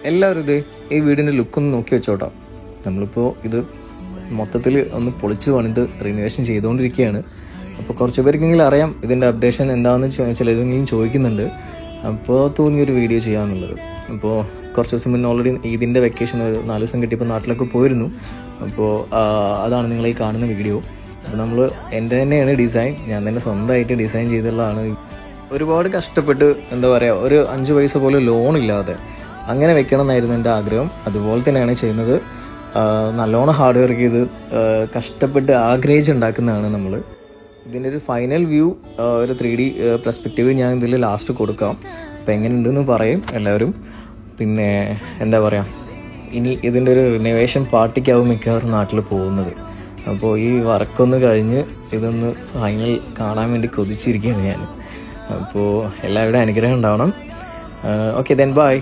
എല്ലാവരും ഈ വീടിൻ്റെ ലുക്കൊന്ന് നോക്കി വെച്ചോട്ടോ. നമ്മളിപ്പോൾ ഇത് മൊത്തത്തിൽ ഒന്ന് പൊളിച്ച് പണിത് റിനോവേഷൻ ചെയ്തുകൊണ്ടിരിക്കുകയാണ്. അപ്പോൾ കുറച്ച് പേർക്കെങ്കിലും അറിയാം ഇതിൻ്റെ അപ്ഡേഷൻ എന്താണെന്ന് ചിലരെങ്കിലും ചോദിക്കുന്നുണ്ട്. അപ്പോൾ തോന്നിയൊരു വീഡിയോ ചെയ്യാമെന്നുള്ളത്. അപ്പോൾ കുറച്ച് ദിവസം മുന്നേ ഓൾറെഡി ഇതിൻ്റെ വെക്കേഷൻ ഒരു 4 ദിവസം കിട്ടിയപ്പോൾ നാട്ടിലൊക്കെ പോയിരുന്നു. അപ്പോൾ അതാണ് നിങ്ങളീ കാണുന്ന വീഡിയോ. അപ്പോൾ നമ്മൾ എൻ്റെ തന്നെയാണ് ഡിസൈൻ, ഞാൻ തന്നെ സ്വന്തമായിട്ട് ഡിസൈൻ ചെയ്തിട്ടുള്ളതാണ്. ഒരുപാട് കഷ്ടപ്പെട്ട് എന്താ പറയുക, ഒരു 5 പൈസ പോലും ലോണില്ലാതെ അങ്ങനെ വെക്കണം എന്നായിരുന്നു എൻ്റെ ആഗ്രഹം. അതുപോലെ തന്നെയാണ് ചെയ്യുന്നത്. നല്ലോണം ഹാർഡ് വർക്ക് ചെയ്ത് കഷ്ടപ്പെട്ട് ആഗ്രഹിച്ചുണ്ടാക്കുന്നതാണ് നമ്മൾ. ഇതിൻ്റെ ഒരു ഫൈനൽ വ്യൂ, ഒരു 3D പെർസ്പെക്റ്റീവ് ഞാൻ ഇതിൽ ലാസ്റ്റ് കൊടുക്കാം. അപ്പോൾ എങ്ങനെയുണ്ടെന്ന് പറയും എല്ലാവരും. പിന്നെ എന്താ പറയുക, ഇനി ഇതിൻ്റെ ഒരു റിനോവേഷൻ പാർട്ടിക്കാവും മിക്കവാറും നാട്ടിൽ പോകുന്നത്. അപ്പോൾ ഈ വർക്കൊന്ന് കഴിഞ്ഞ് ഇതൊന്ന് ഫൈനൽ കാണാൻ വേണ്ടി കൊതിച്ചിരിക്കുകയാണ് ഞാൻ. അപ്പോൾ എല്ലാവരുടെയും അനുഗ്രഹം ഉണ്ടാവണം. Okay then bye.